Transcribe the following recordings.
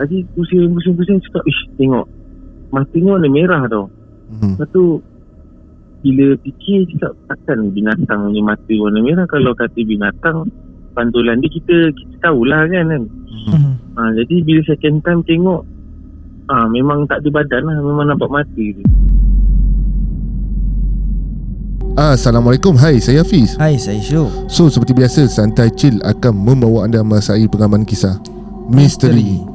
Jadi pusing cakap, tengok matanya warna merah tau. Lepas tu bila fikir cakap, takkan binatang punya mata warna merah. Kalau kata binatang, pantulan dia kita tahulah kan. Jadi bila second time tengok, memang tak ada badan lah, memang nampak mata dia. Assalamualaikum. Hai, saya Hafiz. Hai, saya Syuk. So, seperti biasa, Santai Chill akan membawa anda merasai pengalaman kisah misteri.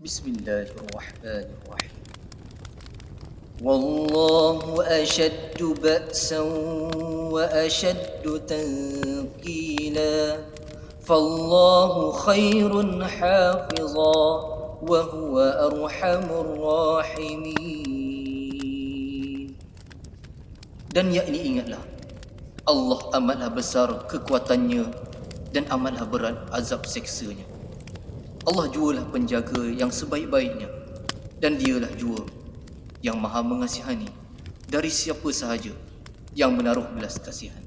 Bismillahirrahmanirrahim. Wallahu ashaddu ba'san wa ashaddu tanqila. Fallahu khairun hafiza wa huwa arhamur rahimin. Dan yakni ingatlah, Allah amatlah besar kekuatannya dan amatlah berat azab seksanya. Allah jualah penjaga yang sebaik-baiknya, dan dialah jua yang maha mengasihani dari siapa sahaja yang menaruh belas kasihan.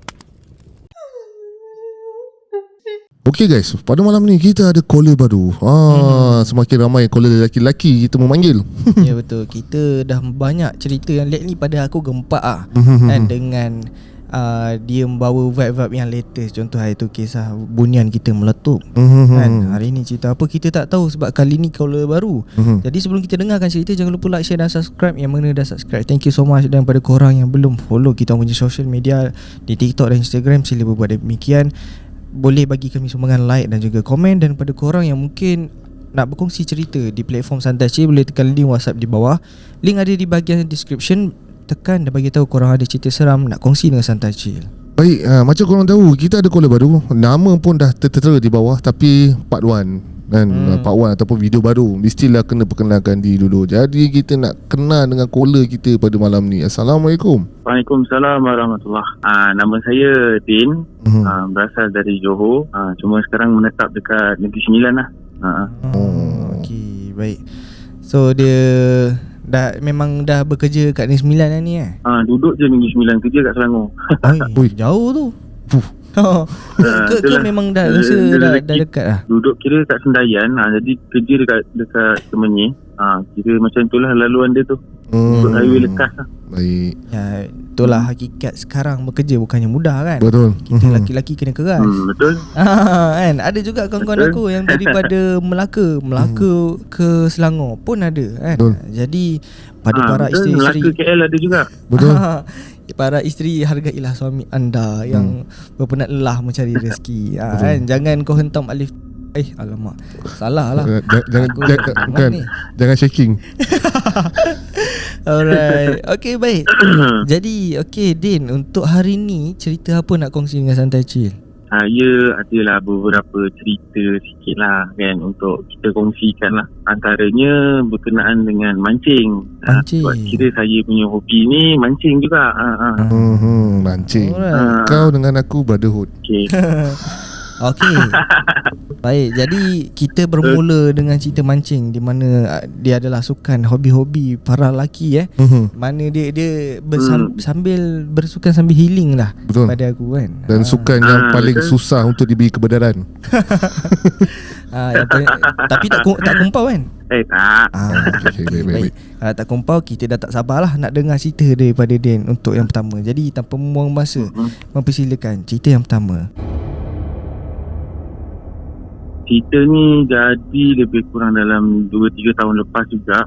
Okay guys, pada malam ni kita ada caller baru. Semakin ramai caller lelaki-lelaki kita memanggil. Ya betul, kita dah banyak cerita yang lately pada aku gempak kan, dengan dia membawa vibe-vibe yang latest. Contoh hari tu kisah bunian kita meletup kan. Hari ni cerita apa kita tak tahu, sebab kali ni caller baru. Jadi sebelum kita dengarkan cerita, jangan lupa like, share dan subscribe. Yang mana dah subscribe, thank you so much. Dan pada korang yang belum follow kita punya social media di TikTok dan Instagram, sila berbuat demikian. Boleh bagi kami sumbangan like dan juga komen. Dan pada korang yang mungkin nak berkongsi cerita di platform Santai Chill, boleh tekan link WhatsApp di bawah. Link ada di bahagian description. Tekan dan bagi tahu korang ada cerita seram nak kongsi dengan Santai Chill. Baik, macam korang tahu, kita ada caller baru. Nama pun dah tertera di bawah, tapi part 1 kan, part 1 ataupun video baru, mestilah kena perkenalkan diri dulu. Jadi kita nak kenal dengan caller kita pada malam ni. Assalamualaikum. Waalaikumsalam warahmatullahi. Nama saya Din, berasal dari Johor. Cuma sekarang menetap dekat Negeri Sembilan lah. Okey, baik. So dia memang dah bekerja kat Negeri Sembilan dah ni duduk je Negeri Sembilan, kerja kat Selangor. Jauh tu. Ke memang dah rasa dah dekat lah. Duduk kira kat Sendayan, jadi kerja dekat Semenyih. Kira macam itulah laluan dia tu. Highway lekas lah. Baik. Ya, itulah hakikat sekarang bekerja bukannya mudah kan. Betul. Kita laki-laki kena keras. Betul. Kan ada juga kawan-kawan aku yang daripada Melaka ke Selangor pun ada kan. Betul. Jadi pada para betul. isteri-isteri Melaka KL ada juga. Betul. Para isteri, hargailah suami anda yang berpenat lelah mencari rezeki. Kan, jangan kau hentam alif. Alamak, salah lah. Jangan shaking. Alright. Okay, baik. Jadi Din, untuk hari ni cerita apa nak kongsi dengan Santai Chill? Saya adalah beberapa cerita sikit lah kan, untuk kita kongsikan lah. Antaranya berkenaan dengan mancing. Sebab kira saya punya hobi ni mancing juga. Mancing. Kau dengan aku brotherhood. Okay. Okey. Baik, jadi kita bermula dengan cerita mancing, di mana dia adalah sukan hobi-hobi para lelaki mana dia sambil bersukan sambil healing lah. Betul. Pada aku kan. Dan sukan yang paling susah untuk diberi kebenaran. Tapi tak kumpau kan? Tak. Baik. Kalau tak kumpau, kita dah tak sabarlah nak dengar cerita daripada Din untuk yang pertama. Jadi tanpa membuang masa, mempersilakan cerita yang pertama. Cerita ni jadi lebih kurang dalam 2-3 tahun lepas juga,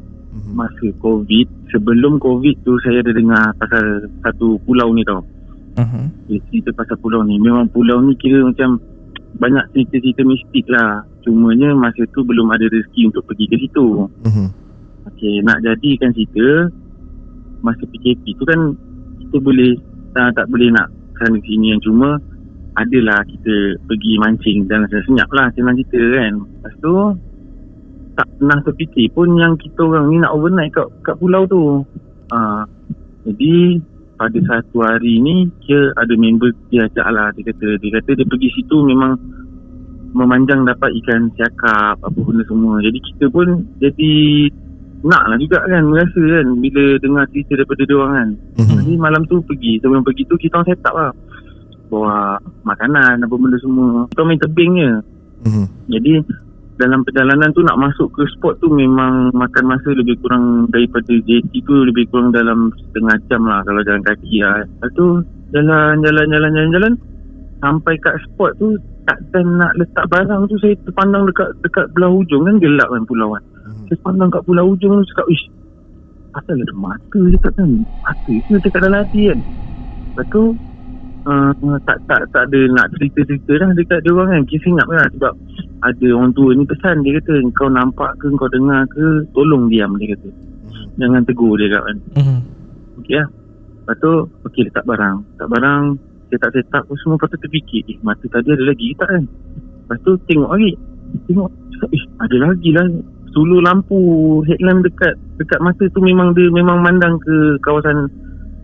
masa COVID. Sebelum COVID tu saya ada dengar pasal satu pulau ni tau. Dia cerita pasal pulau ni. Memang pulau ni kira macam banyak cerita-cerita mistik lah. Cumanya masa tu belum ada rezeki untuk pergi ke situ. Okay, nak jadikan cerita, masa PKP tu kan kita boleh tak boleh nak sana sini, yang cuma adalah kita pergi mancing dan senyap lah senang cerita kan. Lepas tu tak pernah terfikir pun yang kita orang ni nak overnight kat pulau tu. Jadi pada satu hari ni dia ada member dia ajak lah, dia kata dia pergi situ memang memanjang dapat ikan siakap apa benda semua. Jadi kita pun jadi nak lah juga kan, merasa kan bila dengar cerita daripada dia orang kan. Jadi malam tu pergi, sebelum pergi tu kita orang set up lah, bawa makanan apa benda semua, kita main tebing je. Jadi dalam perjalanan tu nak masuk ke spot tu memang makan masa lebih kurang daripada JT tu, lebih kurang dalam setengah jam lah kalau jalan kaki lah. Lepas tu jalan sampai kat spot tu, tak time nak letak barang tu saya terpandang dekat belah hujung kan, gelap kan pulau kan. Saya pandang kat belah hujung tu cakap, ish, asal ada mata dekat kan, mata tu dekat dalam hati kan. Lepas tu tak ada nak cerita-cerita dah dekat dia orang kan. Kita ingat lah sebab ada orang tua ni pesan, dia kata kau nampak ke, kau dengar ke, tolong diam, dia kata. Jangan tegur dia kan. Okey lah. Lepas tu okey letak barang, set up semua. Lepas tu terfikir, mata tadi ada lagi tak kan. Lepas tu tengok cakap, ada lagi lah. Suluh lampu headlamp dekat mata tu memang dia mandang ke kawasan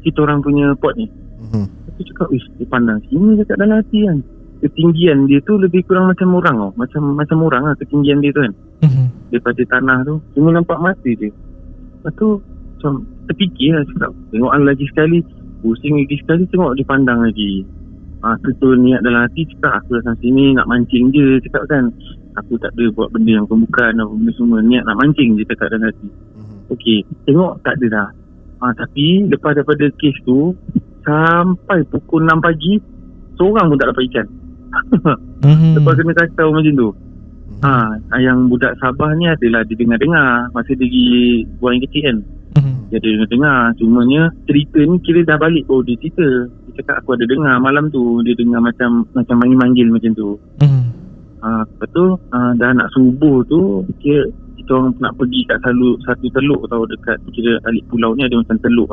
kita orang punya port ni. Lepas tu cakap, dia pandang sini dekat dalam hati kan. Ketinggian dia tu lebih kurang macam orang tau. Macam orang lah ketinggian dia tu kan. Daripada tanah tu cuma nampak mata dia. Lepas tu macam terfikir lah, cakap tengok lagi sekali, pusing lagi sekali, tengok dia pandang lagi. Betul niat dalam hati, cakap aku datang sini nak mancing je, cakap kan. Aku tak ada buat benda yang bukan apa benda semua, niat nak mancing je, cakap dalam hati. Okey, tengok tak ada dah. Tapi lepas daripada kes tu sampai pukul 6 pagi seorang pun tak dapat ikan. Lepas kena kacau macam tu. Yang budak Sabah ni adalah dia dengar masa dia pergi buang air kecil kan. Dia dengar. Cumanya cerita ni kira dah balik baru dia cerita. Dia cakap aku ada dengar malam tu. Dia dengar macam manggil-manggil macam tu. Lepas tu dah nak subuh tu, kira kita orang nak pergi kat satu teluk tau, dekat kira alik pulau ni ada macam teluk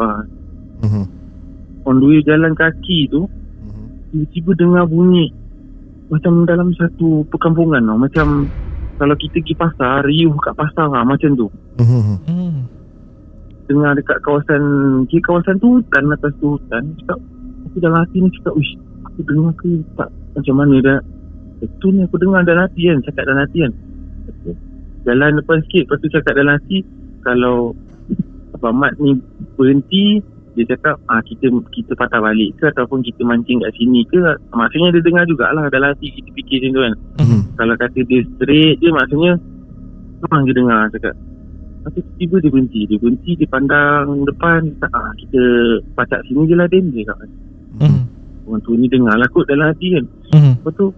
on the way jalan kaki tu, tiba-tiba dengar bunyi macam dalam satu perkampungan tau. Macam kalau kita pergi pasar, riuh kat pasar macam tu. Dengar dekat kawasan tu hutan, atas tu hutan. Cakap, aku dalam hati ni cakap, wish, aku dengar ke tak, macam mana dah. Betul ni aku dengar dalam hati kan, cakap dalam hati kan. Jalan depan sikit, lepas tu cakap dalam hati, kalau Abang Mat ni berhenti, dia cakap kita patah balik ke ataupun kita mancing kat sini ke. Maksudnya dia dengar jugalah dalam hati, kita fikir macam tu kan. Kalau kata dia straight je, maksudnya memang dia dengar cakap. Tapi tiba dia berhenti, dia pandang depan, kita pacak sini je lah Din, dia cakap. Orang tu ni dengar lah kot dalam hati kan. Lepas tu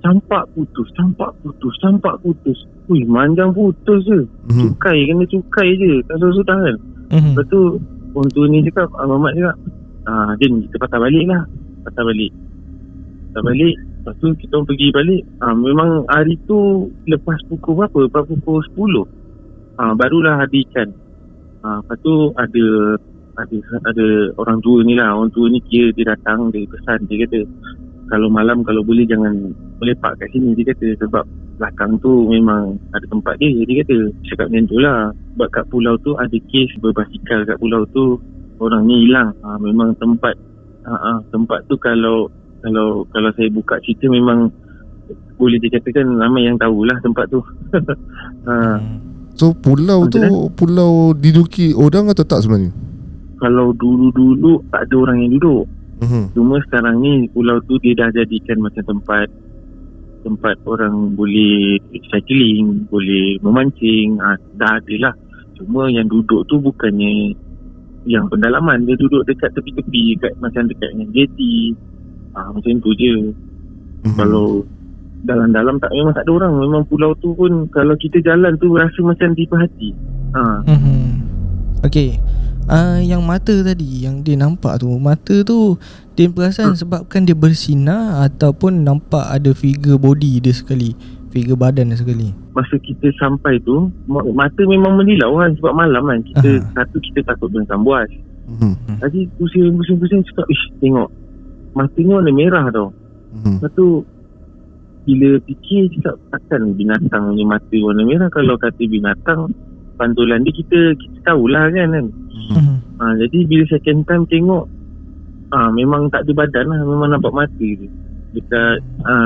campak putus. Ui, manjang putus je. Kena cukai je, tak sudah kan. Lepas tu orang tu ni cakap, Abang Mat cakap, Din, kita patah balik. Lepas tu kita orang pergi balik. Memang hari tu lepas pukul berapa? Lepas pukul 10 barulah ada ikan. Lepas tu ada orang tua ni lah. Orang tua ni kira dia datang, dia pesan, dia kata kalau malam kalau boleh jangan melepak kat sini, dia kata, sebab belakang tu memang ada tempat dia kata. Cakap macam tu lah. Sebab kat pulau tu ada kes berbasikal kat pulau tu, orang ni hilang. Memang tempat tu kalau saya buka cerita memang boleh dikatakan ramai yang tahulah tempat tu. So pulau tu pulau diduduki orang atau tak sebenarnya? Kalau dulu tak ada orang yang duduk. Cuma sekarang ni pulau tu dia dah jadikan macam tempat orang boleh cycling, boleh memancing, dah ada lah. Cuma yang duduk tu bukannya yang pendalaman, dia duduk dekat tepi-tepi, macam dekat dengan jeti, macam tu je. Kalau dalam-dalam memang tak ada orang. Memang pulau tu pun kalau kita jalan tu rasa macam diperhati. Okay. Yang mata tadi yang dia nampak tu, mata tu dia perasan sebabkan dia bersinar ataupun nampak ada figure body dia sekali, figure badan dia sekali. Masa kita sampai tu mata memang melilau kan, sebab malam kan. Kita takut binatang buas. Jadi pusing cakap, tengok matanya warna merah tau. Lepas tu bila fikir cakap takkan binatang punya mata warna merah. Kalau kata binatang pantulan dia kita tahulah kan. Jadi bila second time tengok memang tak ada badan lah, memang nampak mata dia dekat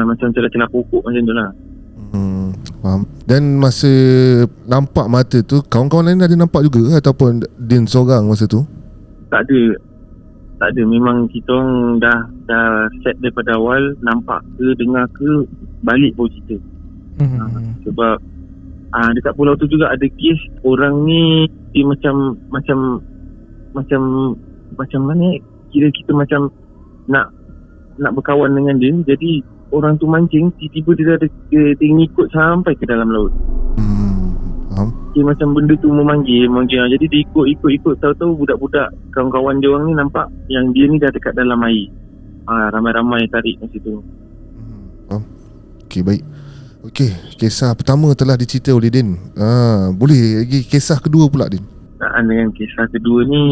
macam celah-celah pokok macam tu lah. Faham. Dan masa nampak mata tu, kawan-kawan lain ada nampak juga ke? Ataupun Din seorang masa tu? Tak ada. Memang kita orang dah set daripada awal, nampak ke dengar ke balik pun cerita. Sebab dekat pulau tu juga ada kes orang ni dia macam mana, kira kita macam nak berkawan dengan dia. Jadi orang tu mancing, tiba-tiba dia ngikut sampai ke dalam laut. Dia macam benda tu memanggil. Jadi dia ikut. Tahu-tahu budak-budak kawan-kawan dia orang ni nampak yang dia ni dah dekat dalam air. Ramai-ramai tarik masa tu. Okey, baik. Okey, kisah pertama telah dicerita oleh Din. Boleh lagi kisah kedua pula, Din? Dengan kisah kedua ni,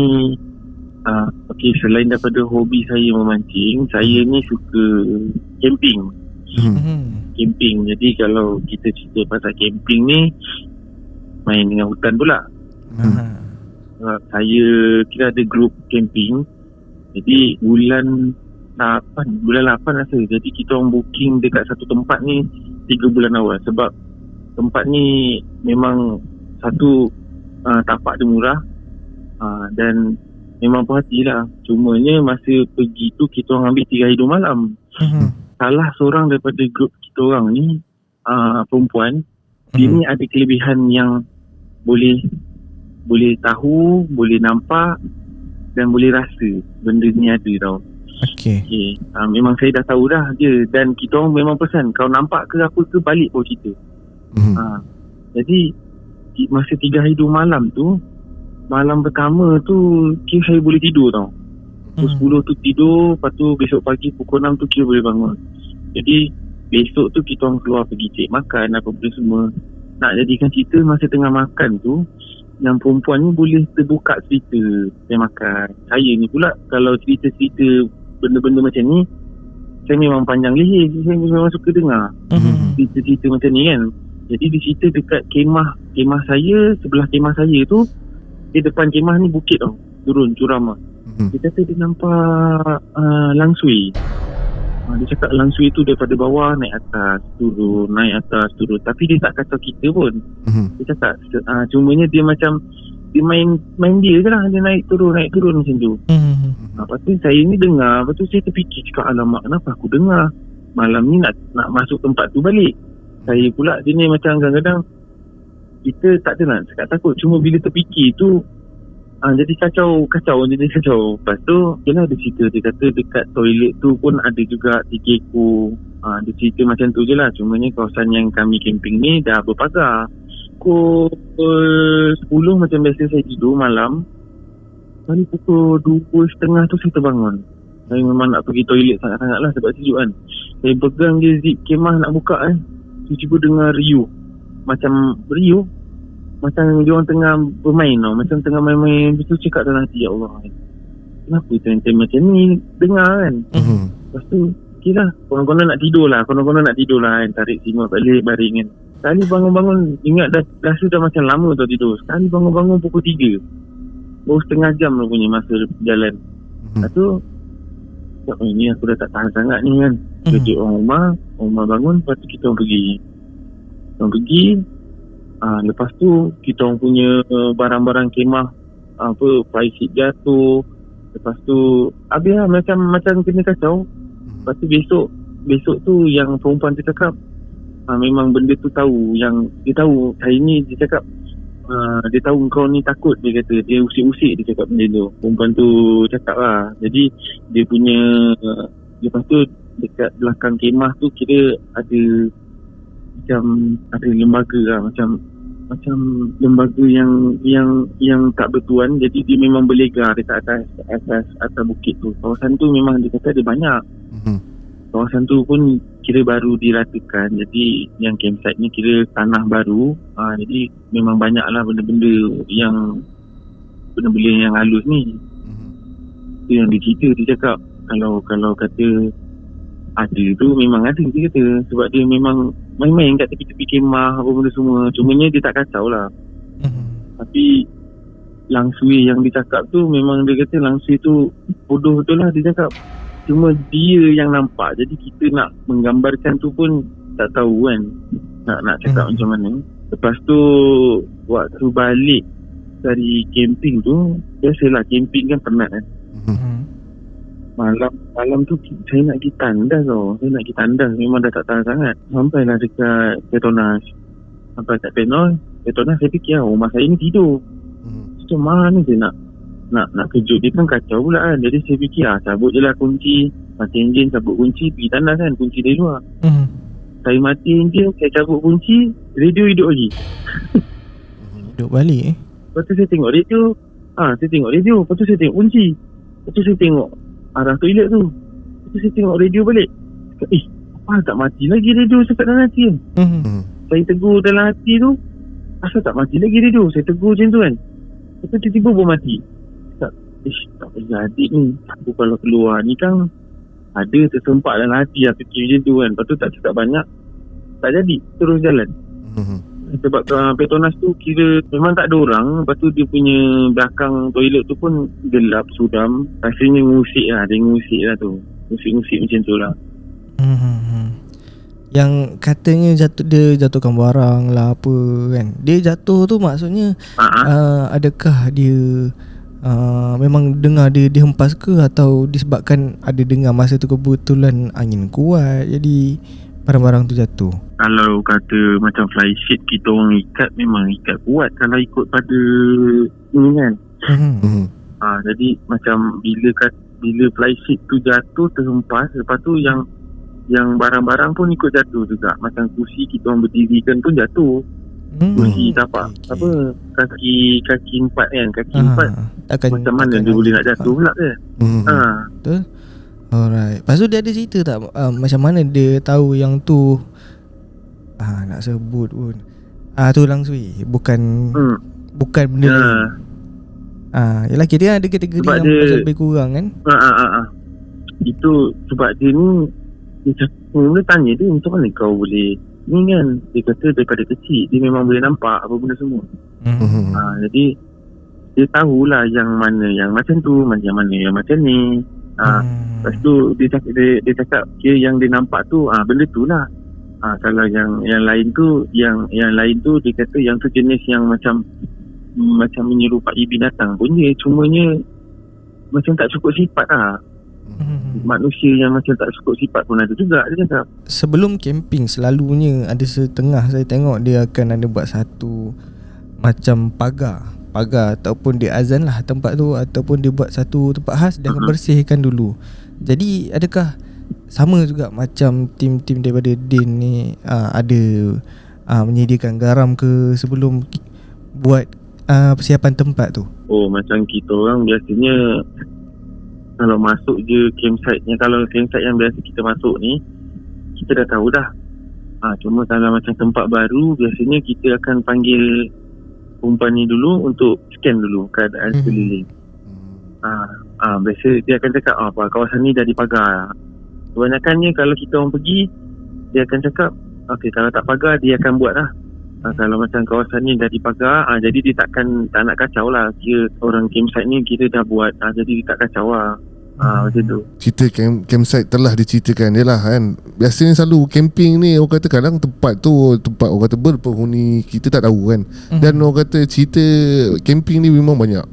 okey, selain daripada hobi saya memancing, saya ni suka camping. Camping. Jadi kalau kita cerita pasal camping ni, main dengan hutan pula. Saya kira ada group camping. Jadi bulan 8 rasa. Jadi kita orang booking dekat satu tempat ni 3 bulan awal. Sebab tempat ni memang satu tapak dia murah, dan memang perhatilah. Cumanya masa pergi tu kita orang ambil 3 hidur malam. Salah seorang daripada grup kita orang ni perempuan. Dia ni ada kelebihan yang boleh tahu, boleh nampak dan boleh rasa benda ni ada tau. Okay. Memang saya dah tahu dah dia. Dan kita orang memang pesan, kau nampak ke apa ke balik pun cerita. Jadi masa 3 hidur malam tu, malam pertama tu kira saya boleh tidur tau. Pukul 10 tu tidur, lepas tu besok pagi pukul 6 tu kira boleh bangun. Jadi besok tu kita orang keluar pergi cek makan apa benda semua. Nak jadikan cerita, masa tengah makan tu, yang perempuan ni boleh terbuka cerita saya makan. Saya ni pula kalau cerita-cerita benda-benda macam ni, saya memang panjang leher. Saya memang suka dengar cerita-cerita macam ni kan. Jadi dia cerita dekat kemah saya. Sebelah kemah saya tu, di depan kemah ni bukit tau, turun curam lah. Dia kata dia nampak langsui. Dia cakap langsui tu daripada bawah naik atas turun, naik atas turun. Tapi dia tak kacau kita pun. Dia cakap cumanya dia macam dia main dia je lah. Dia naik turun macam tu. Lepas tu saya ni dengar. Lepas tu saya terfikir, cakap alamak, kenapa aku dengar malam ni nak masuk tempat tu balik. Saya pula jenis macam kadang-kadang kita tak ada nak cakap takut. Cuma bila terfikir tu jadi kacau. Lepas tu yelah, dia cerita, dia kata dekat toilet tu pun ada juga 3 ekor. Dia cerita macam tu je lah. Cumanya kawasan yang kami camping ni dah berpagar. Pukul 10 macam biasa saya tidur malam. Kali pukul 2.30 tu saya terbangun. Saya memang nak pergi toilet sangat-sangat lah sebab sejuk kan. Saya pegang je zip kemah nak buka tiba-tiba dengar riuh. Macam dia orang tengah bermain tau. Macam tengah main-main. Lepas tu cakap dalam hati, ya Allah, kenapa time-time macam ni dengar kan. Lepas tu okey lah, konon-konon nak tidur lah kan. Tarik semua balik baring kan. Sekali bangun-bangun, ingat dah rasa dah macam lama tau tidur. Sekali bangun-bangun pukul 3. Baru setengah jam lah punya masa jalan. Lepas tu ini aku dah tak tahan sangat ni kan. Kejut orang rumah bangun. Lepas tu kita orang pergi. Lepas tu kita orang punya barang-barang kemah fire seat jatuh. Lepas tu habis lah, macam kena kacau. Lepas tu besok tu yang perempuan tu cakap memang benda tu tahu. Yang dia tahu hari ni, dia cakap dia tahu kau ni takut. Dia kata dia usik-usik, dia cakap benda tu. Perempuan tu cakap lah. Jadi dia punya lepas tu dekat belakang kemah tu kira ada lembaga lah, macam lembaga yang tak bertuan. Jadi dia memang berlegar dekat atas bukit tu. Kawasan tu memang dia kata ada banyak. Kawasan tu pun kira baru diratakan. Jadi yang campsite ni kira tanah baru. Jadi memang banyak lah benda-benda yang halus ni. Itu yang dia cerita. Dia cakap kalau kata Ada tu memang ada dia kata. Sebab dia memang main-main kat tepi-tepi kemah apa benda semua. Cumanya dia tak kacau lah. Tapi Lang Sui yang dia cakap tu memang dia kata Lang Sui tu bodoh betul lah dia cakap. Cuma dia yang nampak. Jadi kita nak menggambarkan tu pun tak tahu kan. Nak cakap macam mana. Lepas tu waktu balik dari camping tu, biasalah camping kan penat kan. Malam tu saya nak pergi tandas tau. Saya nak pergi tandas memang dah tak tahan sangat. Sampailah dekat Petronas. Sampai kat Petronas saya fikir rumah saya ni tidur. Macam mana saya nak kejut dia kan kacau pula kan. Jadi saya fikir cabut je lah kunci, mati enjin, cabut kunci, pergi tandas kan, kunci dari luar. Saya mati enjin, saya cabut kunci, radio hidup lagi. Hidup balik Lepas tu saya tengok radio. Saya tengok radio. Lepas tu saya tengok kunci. Lepas tu saya tengok arah toilet tu. Lepas tu saya tengok radio balik. Apa tak mati lagi radio cakap dalam hati kan. Saya tegur dalam hati tu, asal tak mati lagi radio. Saya tegur macam tu kan. Lepas tu tiba-tiba pun mati. Tak jadi ni. Aku kalau keluar ni kan ada tersempak dalam hati lah fikir macam tu kan. Lepas tu tak cakap banyak. Tak jadi. Terus jalan. Sebab Petronas tu kira memang tak ada orang. Lepas tu dia punya belakang toilet tu pun gelap, suram. Rasanya ngusik lah. Dia ngusik lah tu. Ngusik-ngusik macam tu lah. Yang katanya dia jatuhkan barang lah apa kan. Dia jatuh tu maksudnya adakah dia memang dengar dia dihempas ke, atau disebabkan ada dengar masa tu kebetulan angin kuat jadi barang-barang tu jatuh? Kalau kata macam fly sheet kita orang ikat, memang ikat kuat kalau ikut pada ni kan. Jadi macam bila fly sheet tu jatuh terhempas, lepas tu yang barang-barang pun ikut jatuh juga. Macam kursi kita orang berdirikan pun jatuh. Kursi tapak apa kaki empat kan, kaki empat macam mana dia boleh nak jatuh pula kan. Betul. Alright. Lepas tu dia ada cerita tak macam mana dia tahu yang tu nak sebut pun tu Lang Sui bukan benda lain. Yalah kita ada kategori yang macam lebih kurang kan. Itu sebab dia ni mula tanya dia macam mana kau boleh ni kan. Dia kata daripada kecil dia memang boleh nampak apa benda semua. Jadi dia tahulah yang mana yang macam tu, yang mana yang macam ni. Lepas tu dia cakap yang dia nampak tu benda tu lah. Kalau yang lain tu yang lain tu dia kata yang tu jenis yang macam menyerupai binatang pun dia, cumanya macam tak cukup sifat lah. Manusia yang macam tak cukup sifat pun ada juga dia cakap. Sebelum camping selalunya ada setengah saya tengok dia akan ada buat satu macam pagar ataupun dia azan lah tempat tu, ataupun dia buat satu tempat khas dia akan bersihkan dulu. Jadi adakah sama juga macam tim-tim daripada Din ni ada menyediakan garam ke sebelum buat persiapan tempat tu? Macam kita orang biasanya kalau masuk je campsite-nya, kalau campsite yang biasa kita masuk ni kita dah tahu dah. Cuma kalau macam tempat baru biasanya kita akan panggil company dulu untuk scan dulu keadaan sekeliling. Biasa dia akan cakap kawasan ni dah dipagar. Kebanyakannya kalau kita orang pergi dia akan cakap kalau tak pagar dia akan buat lah. Kalau macam kawasan ni dah dipagar, jadi dia tak nak kacau lah. Kira orang campsite ni kita dah buat, jadi dia tak kacau lah. Macam tu. Cerita campsite telah diceritakan dia lah kan. Biasanya selalu camping ni orang kata kadang tempat orang kata berpenghuni kita tak tahu kan. Dan orang kata cerita camping ni memang banyak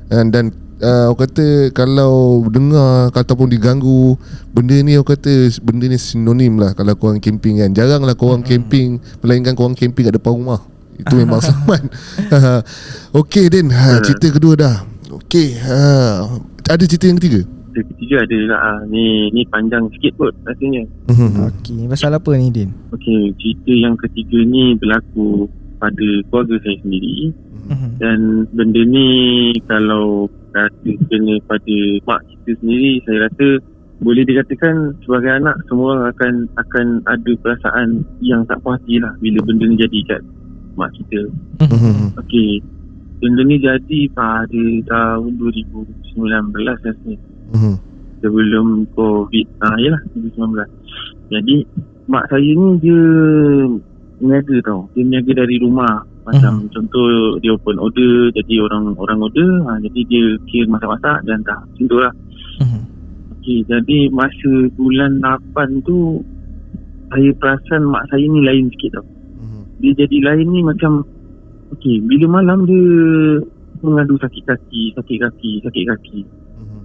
dan orang kata kalau dengar ataupun diganggu benda ni, orang kata benda ni sinonim lah kalau korang camping kan. Jarang lah korang camping, melainkan korang camping kat depan rumah. Itu memang selamat. Okey Din, cerita kedua dah. Okey, ada cerita yang ketiga? Cerita ketiga ada juga. Ni panjang sikit kot rasanya. Okey, pasal apa ni Din? Okey, cerita yang ketiga ni berlaku pada keluarga saya sendiri. Dan benda ni kalau rasa kena pada mak kita sendiri, saya rasa boleh dikatakan sebagai anak semua orang akan ada perasaan yang tak puas hati lah bila benda ni jadi kat mak kita. Okey, benda ni jadi pada tahun 2019 rasanya. Sebelum COVID, yalah 2019. Jadi mak saya ni dia niaga tau. Dia niaga dari rumah. Macam contoh dia open order, jadi orang order, jadi dia kira masak-masak dan hantar. Macam tu lah. Okey, jadi masa bulan 8 tu saya perasan mak saya ni lain sikit tau. Dia jadi lain ni macam okey, bila malam dia mengadu sakit kaki.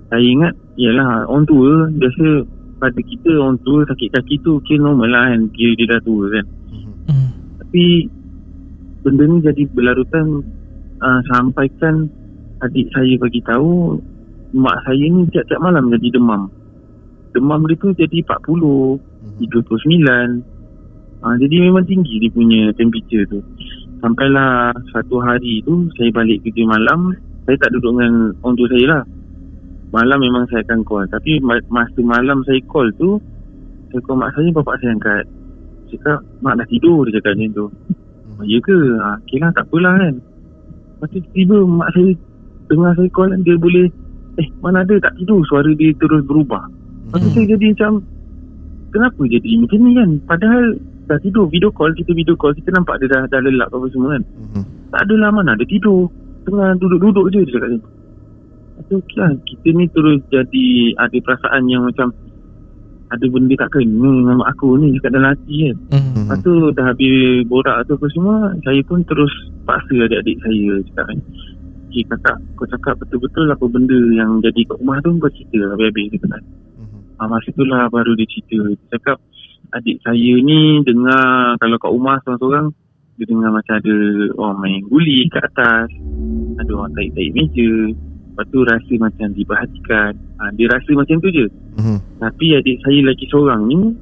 Saya ingat yalah orang tua biasa pada kita orang tua sakit kaki tu kira normal lah kan, kira dia dah tua kan. Tapi benda ni jadi berlarutan sampaikan adik saya bagi tahu mak saya ni tiap-tiap malam jadi demam. Demam dia tu jadi 40, 39. Jadi memang tinggi dia punya temperature tu. Sampailah satu hari tu saya balik kerja malam, saya tak duduk dengan orang tua saya lah. Malam memang saya akan call. Tapi masa malam saya call tu, saya call mak saya, bapak saya angkat. Cakap, mak dah tidur, dia cakap macam tu. Ya ke? Okay lah, tak apalah kan. Lepas tu tiba mak saya dengar saya call, dia boleh mana ada tak tidur, suara dia terus berubah. Lepas tu saya jadi macam, kenapa jadi macam ni kan? Padahal dah tidur, kita video call, kita nampak dia dah lelap apa semua kan. Tak adalah, mana ada tidur, tengah duduk-duduk je, dia cakap macam tu. Lepas tu lah, kita ni terus jadi ada perasaan yang macam ada benda tak kena dengan mak aku ni dekat dalam hati kan. Lepas tu dah habis borak tu apa semua, saya pun terus paksa adik-adik saya cakap kan, okay kakak, kau cakap betul-betul apa benda yang jadi kat rumah tu, kau cerita habis-habis dia kata. Masa tu lah baru dia cerita. Dia cakap adik saya ni dengar kalau kat rumah seorang-seorang, dia dengar macam ada orang main guli kat atas, ada orang tarik-tarik meja. Lepas tu rasa macam diperhatikan. Dia rasa macam tu je. Tapi adik saya lagi seorang ni,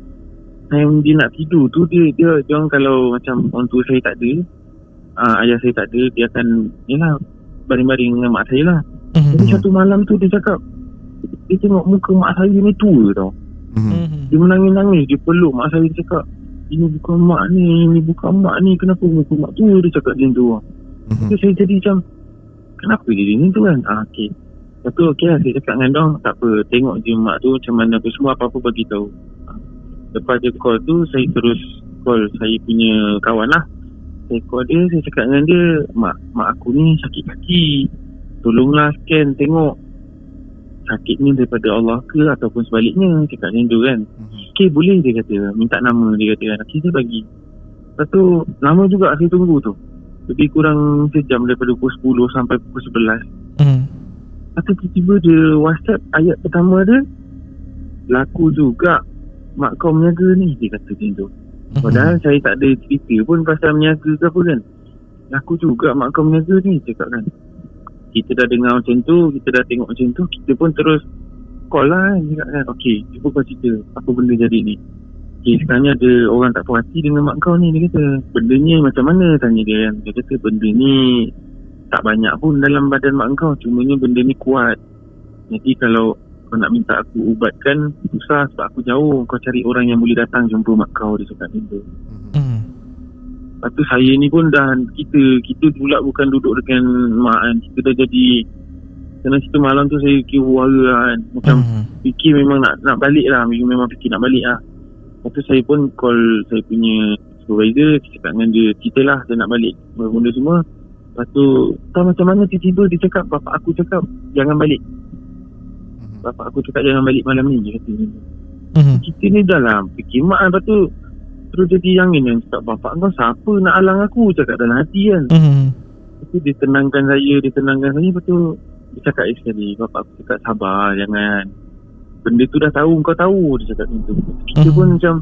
time dia nak tidur tu, dia orang kalau macam orang tua saya tak ada, ayah saya tak ada, dia akan yalah baring-baring dengan mak saya lah. Jadi satu malam tu dia cakap, dia tengok muka mak saya ni tua tau. Dia menangis-nangis, dia peluk mak saya, dia cakap, ini bukan mak ni, kenapa muka mak tua, dia cakap macam tu. So saya jadi macam, kenapa jadi ni tu kan? Okay. Lepas tu okey lah, saya cakap dengan diorang, tak apa, tengok je mak tu macam mana apa semua, apa-apa bagi tahu. Lepas dia call tu, saya terus call saya punya kawan lah. Saya call dia, saya cakap dengan dia, mak aku ni sakit kaki, tolonglah scan tengok sakit ni daripada Allah ke ataupun sebaliknya, cakap macam tu kan. Okay, boleh, dia kata, minta nama, dia kata kan. Okay, saya bagi. Lepas tu lama juga saya tunggu tu, lebih kurang sejam daripada pukul 10 sampai pukul 11. Lepas tu tiba-tiba dia WhatsApp ayat pertama dia, laku juga mak kau meniaga ni, dia kata macam tu. Padahal saya tak ada cerita pun pasal meniaga ke apa kan. Laku juga mak kau meniaga ni, cakap kan. Kita dah dengar macam tu, kita dah tengok macam tu, kita pun terus call lah kan, cakap kan. Okay, cuba kau cerita apa benda jadi ni. Okay, sekarang ni ada orang tak puas hati dengan mak kau ni, dia kata. Bendanya macam mana, tanya dia kan. Dia kata benda ni tak banyak pun dalam badan mak kau, cumanya benda ni kuat. Jadi kalau kau nak minta aku ubatkan, susah sebab aku jauh, kau cari orang yang boleh datang jumpa mak kau, dia cakap macam tu. Lepas tu saya ni pun dah, kita pula bukan duduk dengan mak kan. Kita dah jadi, kerana situ malam tu saya kira wara kan. Macam fikir memang nak balik lah, memang fikir nak balik lah. Lepas tu saya pun call saya punya supervisor, cakap dengan dia, cerita lah saya nak balik benda semua. Lepas tu tak macam mana tiba-tiba dia cakap, bapak aku cakap jangan balik. Bapak aku cakap jangan balik malam ni, dia kata. Kita ni dah lah fikir mak. Lepas tu terus jadi yang ini, cakap bapak kau siapa nak alang aku, cakap dalam hati kan. Lepas tu dia tenangkan saya. Lepas tu dia cakap sekali, bapak aku cakap sabar, jangan, benda tu dah tahu, kau tahu, dia cakap macam tu. Kita pun macam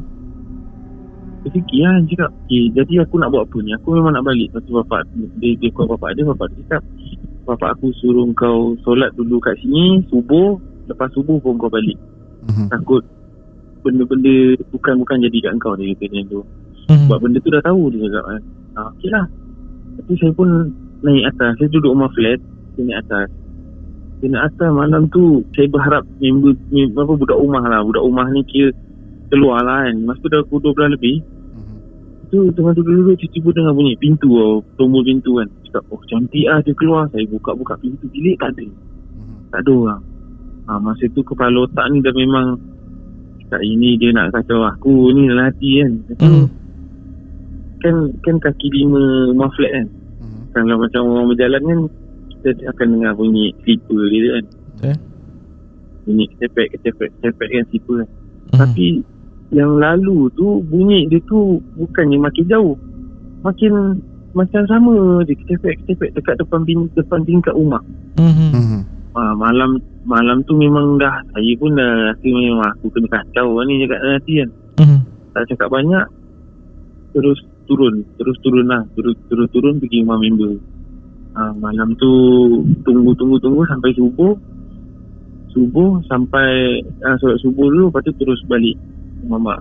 berfikir lah, cakap okay, jadi aku nak buat apa ni, aku memang nak balik. Lepas tu bapak dia call bapak dia cakap, bapak aku suruh kau solat dulu kat sini subuh, lepas subuh pun kau balik. Takut benda-benda bukan jadi kat kau, dia kata macam tu. Sebab benda tu dah tahu, dia cakap kan. Okey lah. Lepas saya pun naik atas, saya duduk rumah flat, saya naik atas malam tu. Saya berharap member budak rumah ni kira keluar lah kan. Masa tu dah pukul 12 lebih. Tu tengah duduk tiba-tiba dengar bunyi pintu, tombol pintu kan. Cakap, oh cantik lah dia keluar. Saya buka pintu bilik, tak ada orang. Masa tu kepala otak ni dah memang cakap ini dia nak kacau aku ni dalam hati kan. Kan kaki 5 rumah flat kan. Kalau macam orang berjalan kan, kita akan dengar bunyi slipper dia kan. Bunyi ketepek kan slipper kan. Tapi yang lalu tu bunyi dia tu bukannya makin jauh, makin macam sama dia ketepek dekat depan tingkap rumah. Malam tu memang dah, saya pun dah rasa memang aku kena kacau ni cakap dalam hati kan. Tak cakap banyak, terus turun pergi rumah member. Malam tu tunggu sampai subuh sampai solat subuh dulu, lepas tu terus balik rumah mak.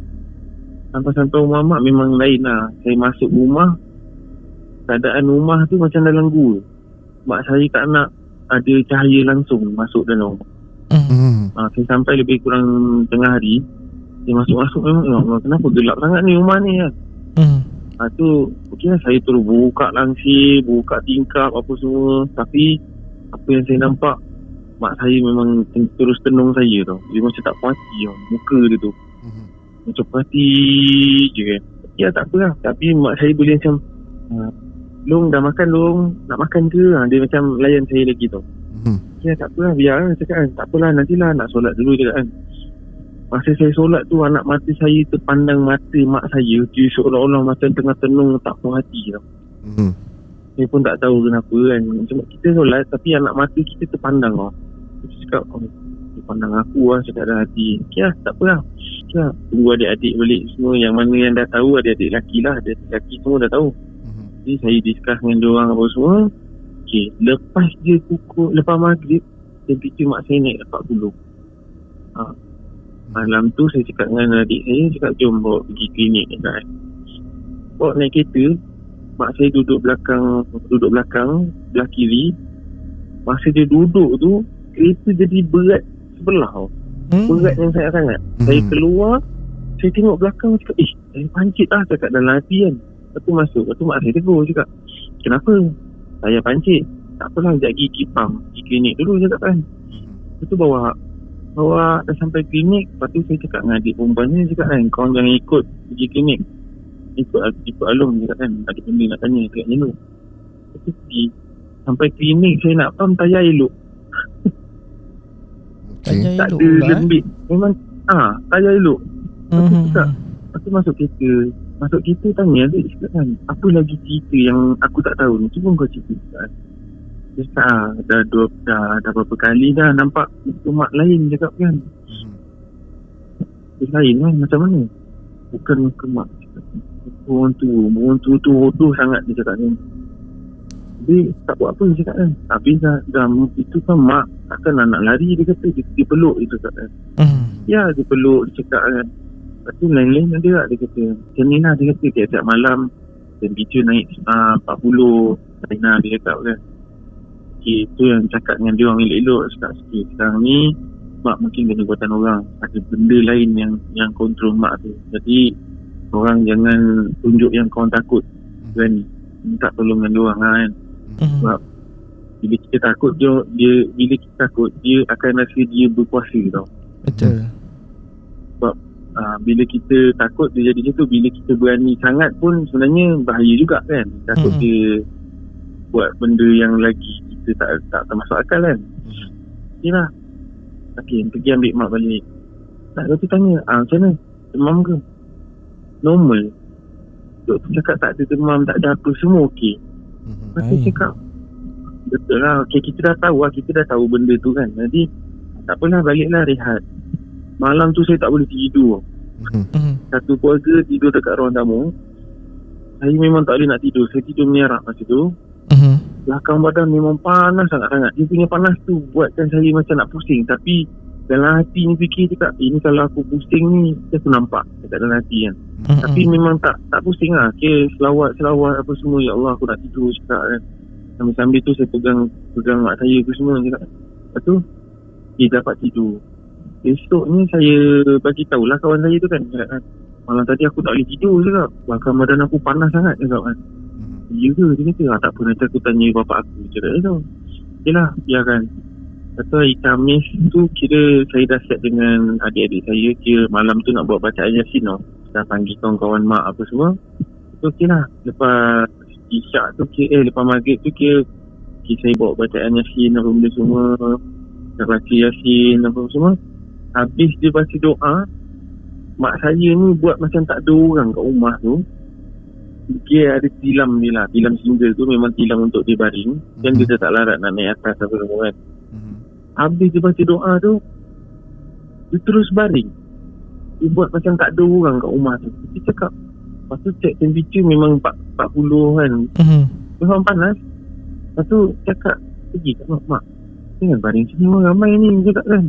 Sampai rumah mak memang lain lah. Saya masuk rumah, keadaan rumah tu macam dalam gua. Mak saya tak nak ada cahaya langsung masuk dalam rumah. Saya sampai lebih kurang tengah hari. Saya masuk memang, ya Allah, kenapa gelap sangat ni rumah ni kan. Tu okay, saya terus buka langsir, buka tingkap apa semua. Tapi apa yang saya nampak, mak saya memang terus tenung saya tau. Dia macam tak puas hati tau, muka dia tu macam puas hati je kan. Ya tak apa lah. Tapi mak saya boleh macam, Long dah makan Long, nak makan ke? Dia macam layan saya lagi tau. Ya tak apa lah, biar lah cakap kan. Tak apalah, nantilah nak solat dulu cakap kan. Masa saya solat tu, anak mata saya terpandang mata mak saya. Dia seolah-olah macam tengah tenung tak puas hati tau. Saya pun tak tahu kenapa kan. Macam kita solat tapi anak mata kita terpandang tau. Dia cakap, dia pandang aku lah cakap dalam hati. Okay lah, tak apa lah. Okay lah, tunggu adik-adik balik semua. Yang mana yang dah tahu, adik-adik lelaki lah. Adik-adik lelaki semua dah tahu. Jadi saya discuss dengan diorang apa semua. Okay, lepas maghrib, temperature mak saya naik 40. Malam tu saya cakap dengan adik saya, cakap jom bawa pergi klinik kan. Bawa naik kereta, mak saya duduk belakang belah kiri. Masa dia duduk tu, kereta jadi berat sebelah tau. Berat yang sangat-sangat. Saya keluar, saya tengok belakang, cakap saya pancit lah cakap dalam hati kan. Lepas tu masuk, lepas tu mak saya tegur cakap, kenapa? Saya pancit. Tak apalah, sekejap pergi kipam, pergi klinik dulu cakap kan. Lepas tu bawa dah sampai klinik. Lepas tu saya cakap dengan adik perempuan ni, cakap kan, korang jangan ikut pergi klinik, ikut Alung cakap kan, ada benda nak tanya cakap ni dulu. Lepas tu pergi sampai klinik, saya nak pam tayar elok. Tak ada lembik. Memang tayar elok. Lepas tu cakap, lepas tu masuk kereta tanya adik cakap kan, apa lagi cerita yang aku tak tahu ni, cuba kau cerita kan. Dia cakap dah berapa kali dah nampak muka mak lain cakap kan. Dia lain kan, macam mana? Bukan muka mak cakap. Orang tu hodoh sangat dia cakap ni. Dia tak buat apa dia cakap kan. Habis dah itu kan mak takkan nak lari, dia kata dia peluk dia cakap kan. Ya dia peluk, dia cakap kan. Lepas tu lain-lain ada tak dia kata. Macam ni lah dia kata, tiap-tiap malam temperature naik 40. Lain lah dia cakap kan. Okay, tu yang cakap dengan dia orang elok-elok. Cakap sikit, sekarang ni mak mungkin kena buatan orang. Ada benda lain yang kontrol mak tu. Jadi orang jangan tunjuk yang korang takut kan. Minta tolong dengan dia orang kan. Sebab bila kita takut dia akan rasa dia berkuasa tau. Betul. Sebab bila kita takut dia jadi macam tu. Bila kita berani sangat pun sebenarnya bahaya juga kan. Takut dia buat benda yang lagi kita tak termasuk akal kan. Okay lah. Okay, pergi ambil mak balik. Doktor tanya, macam mana? Demam ke? Normal. Doktor cakap tak ada demam, tak ada apa, semua okey. Lepas tu cakap, betul lah, okay, kita dah tahu benda tu kan. Jadi tak apalah, baliklah rehat. Malam tu saya tak boleh tidur. Satu keluarga tidur dekat ruang tamu. Saya memang tak boleh nak tidur. Saya tidur menyerak masa tu. Belakang badan memang panas sangat-sangat. Dia punya panas tu buatkan saya macam nak pusing. Tapi dalam hati ni fikir cakap, ini kalau aku pusing ni, aku nampak dekat dalam hati kan. Tapi memang tak pusing lah. Okay, selawat apa semua. Ya Allah, aku nak tidur cakap kan. Sambil-sambil tu saya pegang mak saya ke semua cakap. Lepas tu dia dapat tidur. Esok ni saya bagi tahulah kawan saya tu kan, cakap, malam tadi aku tak boleh tidur cakap. Bahkan badan aku panas sangat cakap kan. Ya ke? Dia kata, tak apa, nanti aku tanya bapak aku cakap tu. Okay lah, biarkan. Lepas Lepas tu hari Khamis tu kira saya dah set dengan adik-adik saya. Kira malam tu nak buat bacaan Yasin tau. Dah panggil kawan-kawan mak apa semua. So okey lah. Lepas Isyak tu lepas maghrib tu kira saya bawa bacaan Yasin apa benda semua. Dah baca Yasin apa semua. Habis dia baca doa, mak saya ni buat macam tak ada orang kat rumah tu. Dia ada tilam ni lah. Tilam single tu memang tilam untuk dia baring. Dan dia tak larat nak naik atas apa semua kan. Habis dia baca doa tu, dia terus baring. Dia buat macam tak ada orang kat rumah tu. Dia cakap, lepas tu check temperature memang 40 kan. Memang panas. Lepas tu cakap, pergi kat mak, jangan baring sini, orang ramai ni. Cakap kan,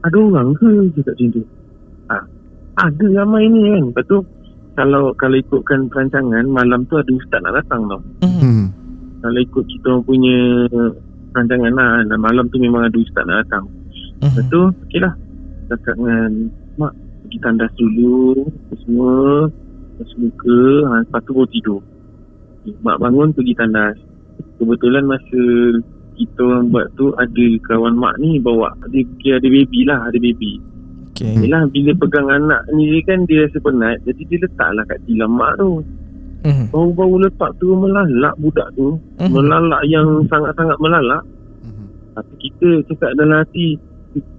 ada orang ke? Cakap macam tu. Ada ramai ni kan. Lepas tu kalau ikutkan perancangan, malam tu ada ustaz nak datang tau. Kalau ikut kita punya perancangan lah, dan malam tu memang ada ustaz nak datang. Lepas tu okey lah, cakap dengan mak, pergi tandas dulu semua, basuh muka, lepas tu baru tidur. Mak bangun pergi tandas. Kebetulan masa kita orang buat tu, ada kawan mak ni bawa, dia ada baby lah, ada baby. Okay. Yelah, bila pegang anak ni kan dia rasa penat, jadi dia letaklah kat tilam mak tu. Baru-baru letak tu melalak budak tu. Melalak yang sangat-sangat melalak. Tapi kita cakap dalam hati,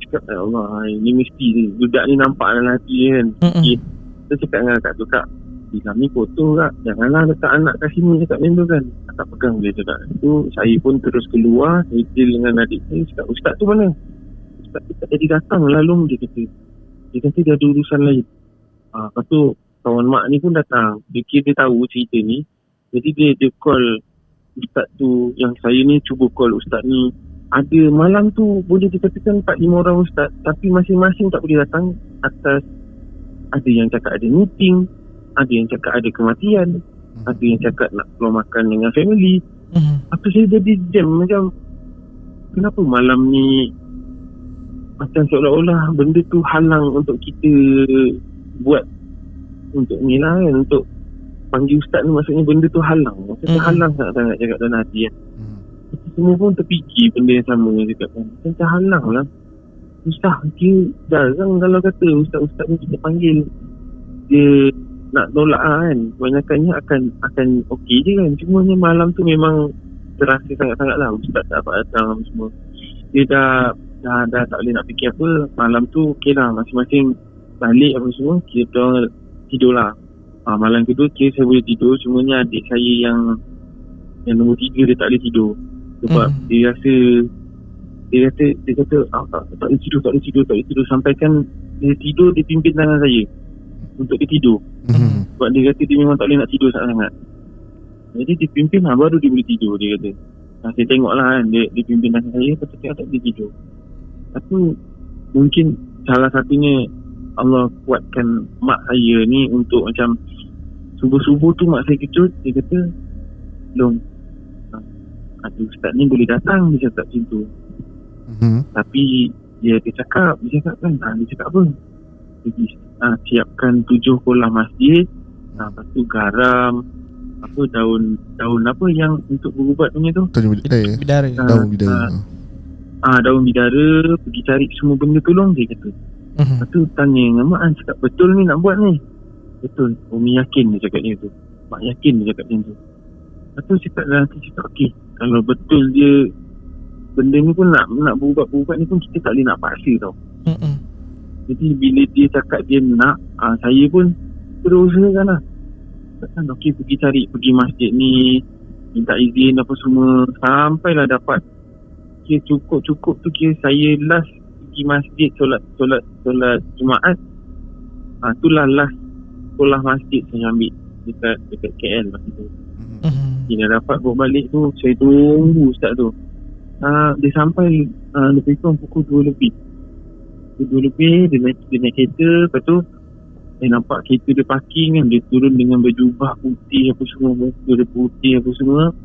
cakap, ya Allah, ni mesti ni, budak ni nampak dalam hati kan. Kita cakap dengan Kak tu, Kak, tilam ni kotor Kak, janganlah letak anak kat sini, cakap macam tu kan. Tak pegang dia cakap. Itu saya pun terus keluar, saya deal dengan adik saya, cakap, ustaz tu mana? Ustaz tu tak jadi datang lalu, dia kata dia ada urusan lain. Lepas tu kawan mak ni pun datang. Dia kira dia tahu cerita ni. Jadi dia call ustaz tu. Yang saya ni cuba call ustaz ni. Ada malam tu boleh dikatakan 4-5 orang ustaz, tapi masing-masing tak boleh datang atas. Ada yang cakap ada meeting, ada yang cakap ada kematian, ada yang cakap nak keluar makan dengan family. Apa saya jadi jam macam, kenapa malam ni macam seolah-olah benda tu halang untuk kita buat untuk ni lah kan, untuk panggil ustaz ni. Maksudnya benda tu halang. Maksudnya halang sangat-sangat cakap dalam hati kan. Semua pun terfikir benda yang sama cakap kan. Macam halang lah. Ustaz dia jarang kalau kata ustaz-ustaz ni kita panggil dia nak tolak lah kan. Kebanyakannya akan okey je kan. Cumanya malam tu memang terasa sangat-sangat lah ustaz tak dapat datang semua. Dia dah tak boleh nak fikir apa. Malam tu okey lah, masing-masing balik apa semua, kita tidur lah. Malam kedua kira saya boleh tidur. Cumanya adik saya yang nombor 3 dia tak boleh tidur. Sebab dia kata tak boleh tidur. Sampai kan dia tidur, dia pimpin tangan saya untuk dia tidur. Sebab dia kata dia memang tak boleh nak tidur sangat-sangat. Jadi dia pimpin lah, baru dia boleh tidur, dia kata. Saya tengok lah kan, dia pimpin tangan saya, lepas tu tak boleh tidur. Tapi mungkin salah satunya Allah kuatkan mak saya ni untuk macam subuh-subuh tu mak saya kejut. Dia kata, Long, ada ustaz ni boleh datang, dia cakap macam tu. Tapi dia cakap kan, dia cakap apa? Dia siapkan 7 kolah masjid, lepas tu garam, apa daun apa yang untuk berubat punya tu, bidara. Daun bidara. Daun bidara, pergi cari semua benda tolong, dia kata. Lepas tu tanya dengan mak, cakap betul ni nak buat ni? Betul. Umi yakin, dia cakap macam tu. Mak yakin, dia cakap macam tu. Lepas tu cakap okey, kalau betul dia benda ni pun nak berubat ni pun kita tak boleh nak paksa tau. Jadi bila dia cakap dia nak, saya pun berusahakan lah. Katakan okey, pergi masjid ni, minta izin apa semua, sampailah dapat. Kira cukup tu, kira saya last pergi masjid solat Jumaat. Itulah last sekolah masjid saya ambil dekat KL masa tu. Bila dapat bawa balik tu, saya tunggu ustaz tu. Dia sampai lebih kurang pukul 2 lebih. Dia naik kereta. Lepas tu saya nampak kereta dia parking kan. Dia turun dengan berjubah putih apa semua, muka dia putih apa semua.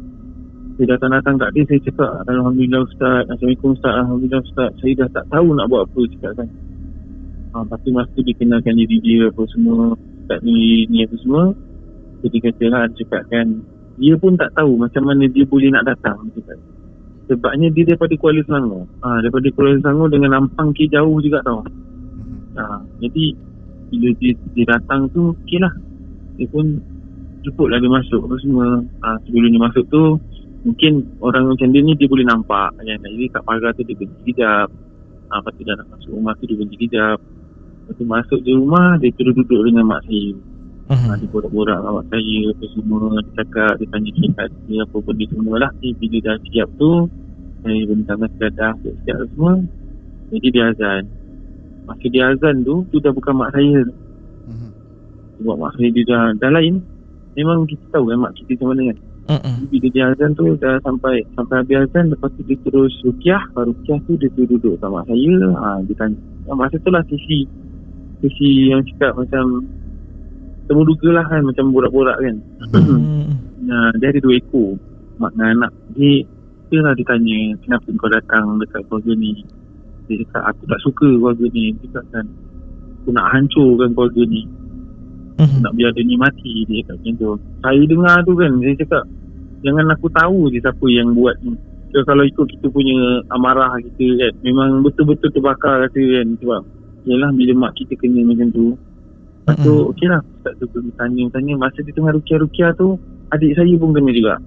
Saya datang kat dia, saya cakap, Alhamdulillah Ustaz, Assalamualaikum Ustaz, Alhamdulillah Ustaz. Saya dah tak tahu nak buat apa, cakap kan. Lepas tu masa tu dia kenalkan diri dia apa semua, Ustaz ni apa semua. Jadi kata lah, cakap kan, dia pun tak tahu macam mana dia boleh nak datang, cakap. Sebabnya dia daripada Kuala Selangor. Daripada Kuala Selangor dengan Ampang jauh juga tau. Jadi bila dia datang tu okey lah. Dia pun cepatlah dia masuk apa semua. Sebelum dia masuk tu mungkin orang macam dia ni dia boleh nampak kan. Jadi kat pagar tu dia berhenti kejap. Lepas tu dah nak masuk rumah tu dia berhenti kejap. Lepas tu masuk je rumah dia terus duduk dengan mak saya. Dia borak-borak dengan mak saya apa semua. Dia cakap, dia tanya cerita dia apa benda semua lah. Bila dah siap tu saya bentang sedadah siap semua. Jadi dia azan. Masa dia azan tu dah bukan mak saya. Sebab mak saya dia dah lain. Memang kita tahu kan mak kita macam mana kan. Bila dia azan tu dah sampai habis azan. Lepas tu dia terus rukiah. Rukiah tu dia terus duduk sama saya. Dia tanya. Masa tu lah sisi yang cakap macam temu duga lah kan. Macam borak-borak kan. Dia ada 2 ekor mak dan anak. Dia lah dia tanya, kenapa kau datang dekat keluarga ni? Dia cakap, aku tak suka keluarga ni. Dia cakap kan, aku nak hancurkan keluarga ni. Nak biar dia ni mati. Dia cakap macam tu. Saya dengar tu kan, dia cakap, jangan aku tahu je siapa yang buat ni. So, kalau ikut kita punya amarah kita kan, memang betul-betul terbakar rasa kan. Sebab yalah bila mak kita kena macam tu. Lepas tu okey lah, Ustaz tu tanya. Masa dia tengah rukiah tu, adik saya pun kena juga.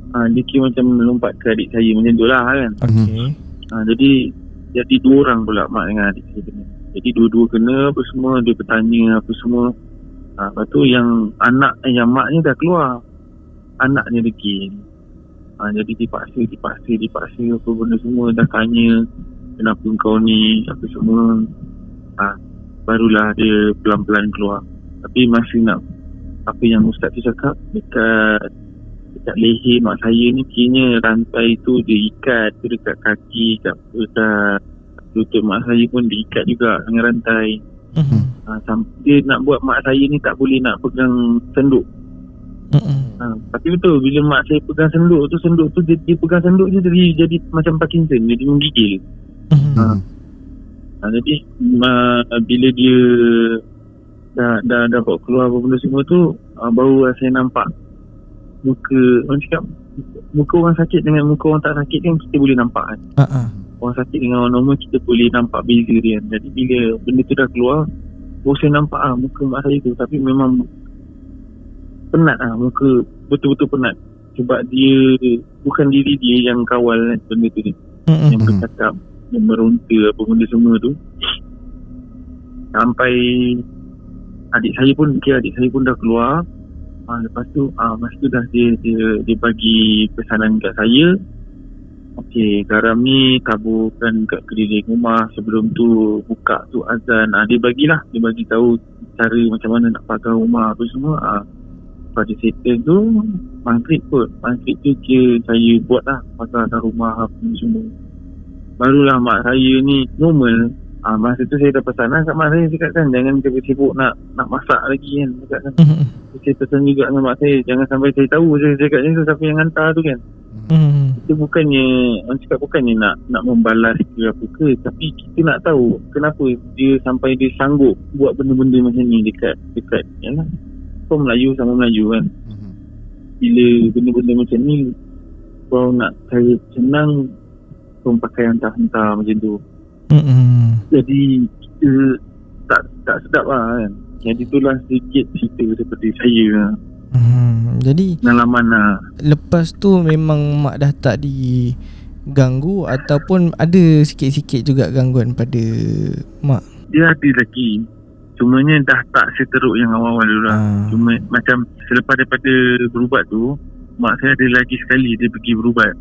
Dia kira macam melompat ke adik saya macam tu lah kan. Jadi 2 orang pula mak dengan adik saya kena. Jadi dua-dua kena apa semua. Dia bertanya apa semua. Lepas tu yang maknya dah keluar, anaknya degil. Jadi dipaksa apa benda semua. Dah tanya kenapa kau ni apa semua. Barulah dia pelan-pelan keluar. Tapi masih nak apa yang Ustaz tu cakap, dekat leher mak saya ni kira rantai tu dia ikat tu dekat kaki, dekat lutut mak saya pun diikat juga dengan rantai. Dia nak buat mak saya ni tak boleh nak pegang senduk. Tapi betul bila mak saya pegang senduk tu dia pegang senduk je jadi macam Parkinson, jadi menggigil. Jadi bila dia dah bawa keluar apa benda semua tu, baru saya nampak muka orang sakit dengan muka orang tak sakit kan kita boleh nampak kan. Orang sakit dengan orang normal kita boleh nampak beza dia kan. Jadi bila benda tu dah keluar, saya nampak muka mak saya tu. Tapi memang penat muka betul-betul penat. Sebab dia bukan diri dia yang kawal benda tu ni. Yang bercakap, yang meronta apa benda semua tu. Sampai adik saya pun dah keluar. Lepas tu masa tu dah dia bagi pesanan kat saya. Okey, garam ni taburkan kat keliling rumah. Sebelum tu buka tu azan. Dia bagi tahu cara macam mana nak pagar rumah apa semua. Pada settle tu maghrib tu saya buat lah pagar rumah apa semua. Barulah mak saya ni normal. Masa tu saya dah pesan kat mak saya, cakap kan jangan sibuk nak masak lagi kan. Cakap kan saya pesan juga dengan mak saya, jangan sampai saya tahu saya cakap macam tu siapa yang hantar tu kan. Kita bukannya nak membalas ke apa ke, tapi kita nak tahu kenapa dia sampai dia sanggup buat benda-benda macam ni dekat yalah, kau Melayu sama Melayu kan. Bila benda-benda macam ni kau nak cari senang, kau pakai hantar-hantar macam tu. Jadi kita tak sedap lah kan. Jadi itulah sedikit cerita daripada saya. Jadi pengalaman lah. Lepas tu memang mak dah tak diganggu ataupun ada sikit-sikit juga gangguan pada mak? Dia ada lagi, cumanya dah tak seteruk yang awal-awal dulu lah. Cuma macam selepas daripada berubat tu, mak saya ada lagi sekali dia pergi berubat.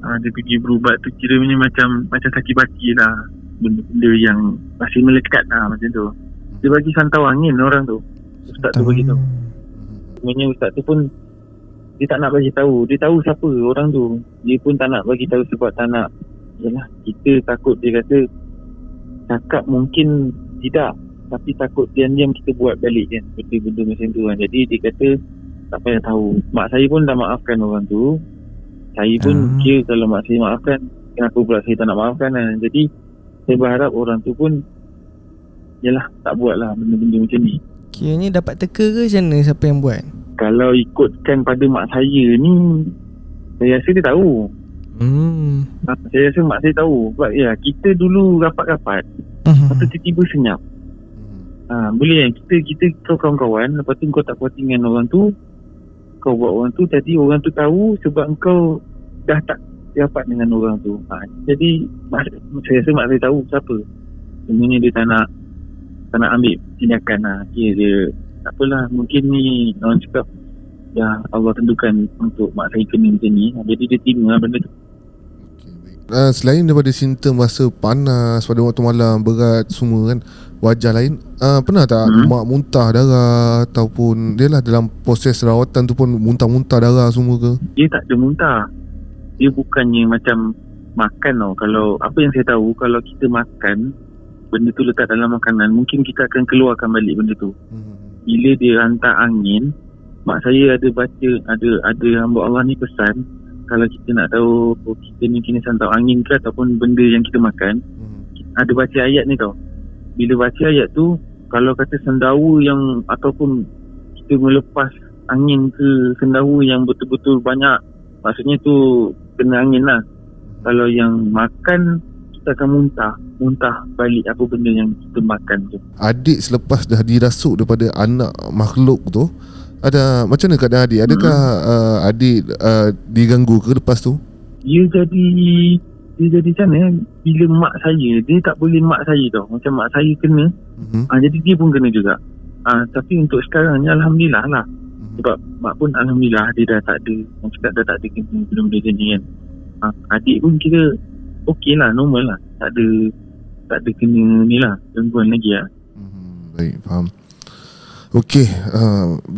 Dia pergi berubat tu kiranya macam sakit baki lah. Benda-benda yang masih melekat lah macam tu. Dia bagi santau angin orang tu. Ustaz tu bagi tahu. Sebenarnya ustaz tu pun dia tak nak bagi tahu. Dia tahu siapa orang tu. Dia pun tak nak bagi tahu sebab tak nak. Yalah, kita takut dia kata cakap mungkin tidak, tapi takut diam-diam kita buat balik kan benda-benda macam tu kan. Jadi dia kata tak payah tahu. Mak saya pun dah maafkan orang tu. Saya pun kira kalau mak saya maafkan, kenapa pula saya tak nak maafkan kan. Jadi saya berharap orang tu pun yalah tak buat lah benda-benda macam ni. Kiranya dapat teka ke macam mana siapa yang buat? Kalau ikutkan pada mak saya ni, saya rasa dia tahu. Saya rasa mak saya tahu. Sebab kita dulu rapat-rapat, lepas tu tiba-tiba senyap. Boleh kan, kita kau kawan-kawan, lepas tu kau tak puas dengan orang tu, kau buat orang tu, jadi orang tu tahu sebab kau dah tak rapat dengan orang tu. Jadi saya rasa mak saya tahu siapa. Sebenarnya dia tak nak ambil tindakan lah. Dia tak apalah, mungkin ni orang cakap Allah tentukan untuk mak saya kena macam ni. Jadi dia terima lah benda tu. Selain daripada simptom rasa panas pada waktu malam, berat semua kan, wajah lain, pernah tak mak muntah darah ataupun dia lah dalam proses rawatan tu pun muntah-muntah darah semua ke? Dia tak ada muntah. Dia bukannya macam makan tau. Kalau apa yang saya tahu, kalau kita makan benda tu letak dalam makanan, mungkin kita akan keluarkan balik benda tu. Bila dia hantar angin, mak saya ada baca, ada hamba Allah ni pesan, kalau kita nak tahu kita ni kena santau angin ke ataupun benda yang kita makan, ada baca ayat ni tau. Bila baca ayat tu, kalau kata sendawa yang ataupun kita melepas angin ke sendawa yang betul-betul banyak, maksudnya tu kena angin lah. Kalau yang makan, kita akan muntah balik apa benda yang kita makan tu. Adik selepas dah dirasuk daripada anak makhluk tu, ada macam mana keadaan adik? Adakah adik diganggu ke lepas tu? Dia jadi macam mana, bila mak saya, dia tak boleh mak saya tau. Macam mak saya kena, jadi dia pun kena juga. Tapi untuk sekarang ni Alhamdulillah lah. Sebab mak pun Alhamdulillah dia dah tak ada, orang cakap dah tak ada kena benda-benda macam ni kan. Adik pun kira okey lah, normal lah. Tak ada kena ni lah, gangguan lagi lah. Baik, faham. Okey,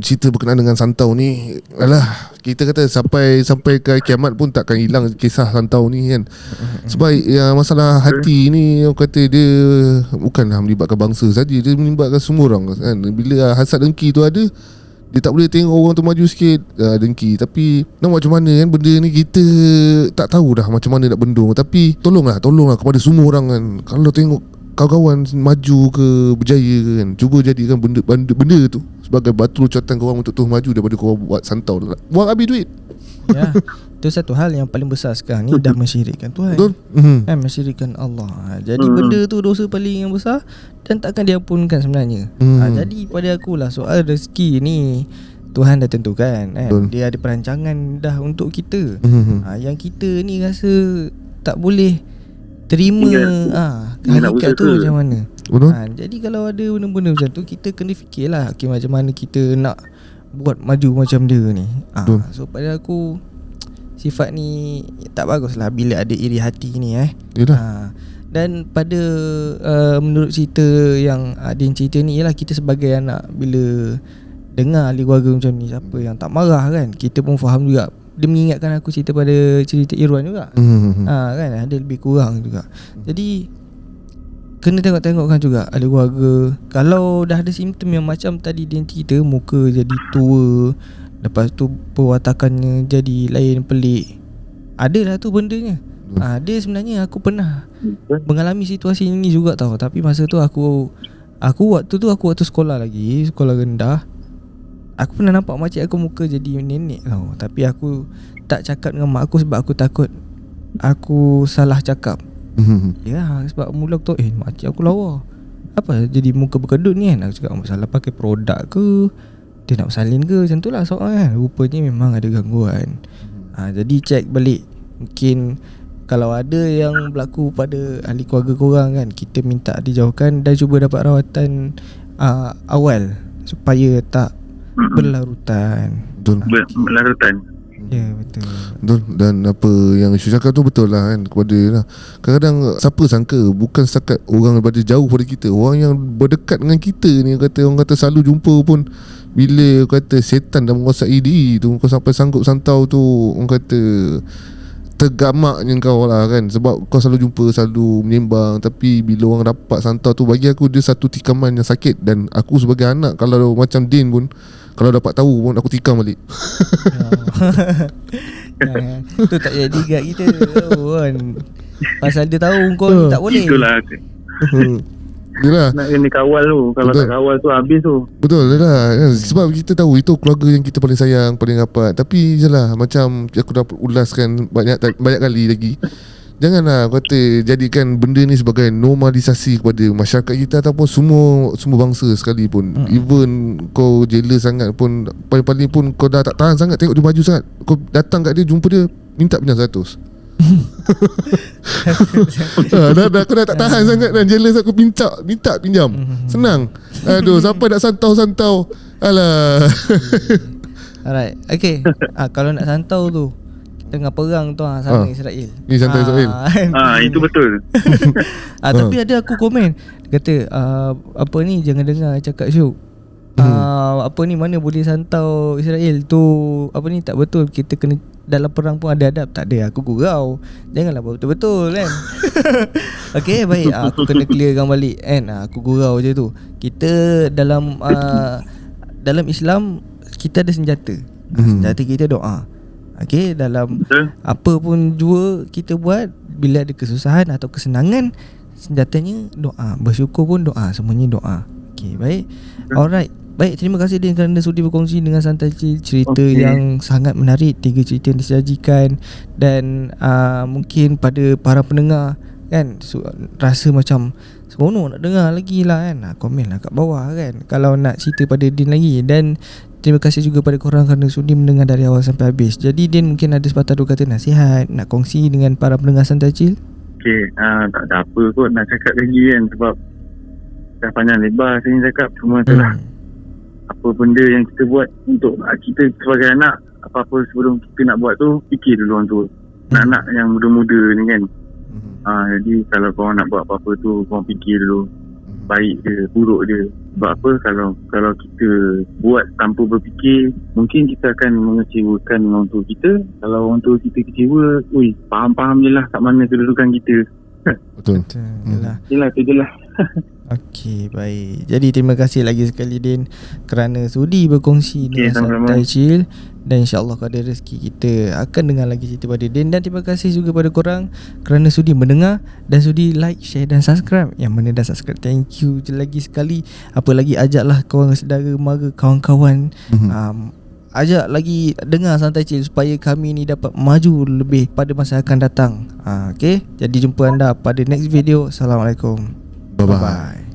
cerita berkenaan dengan santau ni, alah, kita kata sampai ke kiamat pun takkan hilang kisah santau ni kan. Sebab masalah hati ni, orang kata dia bukanlah melibatkan bangsa saja, dia melibatkan semua orang kan. Bila hasad dengki tu ada, dia tak boleh tengok orang tu maju sikit, dengki. Tapi nak macam mana kan, benda ni kita tak tahu dah macam mana nak bendung. Tapi tolonglah kepada semua orang kan. Kalau tengok kawan-kawan maju ke berjaya ke kan, cuba jadikan benda tu sebagai batu loncatan korang untuk terus maju daripada korang buat santau. Buang habis duit. Ya, itu satu hal yang paling besar sekarang ni, dah mensyirikkan Tuhan. Betul. Kan, mensyirikkan Allah. Jadi benda tu dosa paling yang besar dan takkan diampunkan sebenarnya. Jadi pada akulah, soal rezeki ni Tuhan dah tentukan kan. Dia ada perancangan dah untuk kita. Yang kita ni rasa tak boleh terima hakikat tu macam mana. Jadi kalau ada benda-benda macam tu, kita kena fikirlah macam mana kita nak buat maju macam dia ni. So pada aku, sifat ni tak bagus lah bila ada iri hati ni Dan pada menurut cerita yang Adin cerita ni, ialah kita sebagai anak, bila dengar ahli keluarga macam ni, siapa yang tak marah kan. Kita pun faham juga. Dia mengingatkan aku cerita pada cerita Irwan juga. Kan, ada lebih kurang juga. Jadi kena tengok-tengokkan juga ahli keluarga. Kalau dah ada simptom yang macam tadi dia cerita, muka jadi tua, lepas tu perwatakannya jadi lain, pelik, adalah tu bendanya. Dia sebenarnya aku pernah mengalami situasi ini juga tau. Tapi masa tu aku waktu sekolah lagi, sekolah rendah, aku pernah nampak makcik aku muka jadi nenek tau. Tapi aku tak cakap dengan mak aku sebab aku takut aku salah cakap. Ya, sebab mula aku tahu makcik aku lawa, apa jadi muka berkedut ni kan. Aku cakap masalah pakai produk ke, dia nak bersalin ke, macam tu lah soal kan. Rupanya memang ada gangguan. Jadi cek balik. Mungkin kalau ada yang berlaku pada ahli keluarga korang kan, kita minta dijauhkan dan cuba dapat rawatan awal supaya tak berlarutan. Berlarutan. Ya, betul. Dan apa yang Isu cakap tu betul lah kan. Kepada lah, kadang-kadang siapa sangka bukan setakat orang daripada jauh pada kita, orang yang berdekat dengan kita ni, orang kata selalu jumpa pun, bila kata setan dah menguasai diri tu, kau sampai sanggup santau tu, orang kata tergamaknya kau lah kan. Sebab kau selalu jumpa, selalu menyembang. Tapi bila orang dapat santau tu, bagi aku dia satu tikaman yang sakit. Dan aku sebagai anak, kalau macam Din pun, kalau dapat tahu pun aku tikam balik. Tu tak jadi gak kita kan. Pasal dia tahu kau ni tak boleh. Itulah. Yelah. Nak kena kawal tu. Kalau Betul. tak kawal tu habis tu. Betul lah. Sebab kita tahu itu keluarga yang kita paling sayang, paling rapat. Tapi je lah, macam aku dah ulaskan banyak kali lagi. Janganlah kata jadikan benda ni sebagai normalisasi kepada masyarakat kita ataupun semua bangsa sekalipun. Even kau jela sangat pun, paling-paling pun kau dah tak tahan sangat tengok dia maju sangat, kau datang kat dia, jumpa dia, minta pinjam 100. dah kau dah tak tahan sangat dan jealous, aku minta pinjam. Senang. Aduh, sampai nak santau. Alah. Alright. Okay. Kalau nak santau tu tengah perang tu sama Israel. Ni santai Israel. Itu betul. Tapi ada aku komen, dia kata apa ni, jangan dengar cakap Syuk. Apa ni, mana boleh santau Israel tu, apa ni, tak betul. Kita kena dalam perang pun ada adab. Tak ada, aku gurau. Janganlah betul-betul kan. Okay, baik. Aku kena clearkan balik kan. Aku gurau je tu. Kita dalam Islam kita ada senjata. Senjata kita doa. Okay, dalam apa pun jua kita buat, bila ada kesusahan atau kesenangan, senjatanya doa. Bersyukur pun doa. Semuanya doa. Okay, baik. Alright. Baik, terima kasih Din kerana sudi berkongsi dengan Santai Chill. Cerita yang sangat menarik, 3 cerita yang disajikan. Dan mungkin pada para pendengar kan, rasa macam seronok nak dengar lagi lah kan, komen lah kat bawah kan kalau nak cerita pada Din lagi. Dan terima kasih juga pada korang kerana sudi mendengar dari awal sampai habis. Jadi Din mungkin ada sepatah 2 kata nasihat nak kongsi dengan para pendengar Santai Chill. Okay, tak ada apa kot nak cakap lagi kan, sebab dah panjang lebar saya cakap semua tu lah. Apa benda yang kita buat untuk kita sebagai anak, apa-apa sebelum kita nak buat tu, fikir dulu orang tua. Anak-anak yang muda-muda ni kan. Jadi kalau korang nak buat apa-apa tu, korang fikir dulu baik dia, buruk dia. Sebab apa, kalau kita buat tanpa berfikir, mungkin kita akan mengecewakan orang tua kita. Kalau orang tua kita kecewa, faham-faham je lah kat mana kedudukan kita. Betul. Yelah, tu je lah. Okey, baik. Jadi terima kasih lagi sekali Din kerana sudi berkongsi dengan Santai Chill. Dan insyaAllah kalau ada rezeki kita akan dengar lagi cerita pada Din. Dan terima kasih juga pada korang kerana sudi mendengar dan sudi like, share dan subscribe. Yang mana dah subscribe, thank you lagi sekali. Apa lagi, ajaklah kawan saudara mara, kawan-kawan, ajak lagi dengar Santai Chill supaya kami ni dapat maju lebih pada masa akan datang. Okay, jadi jumpa anda pada next video. Assalamualaikum. Bye-bye.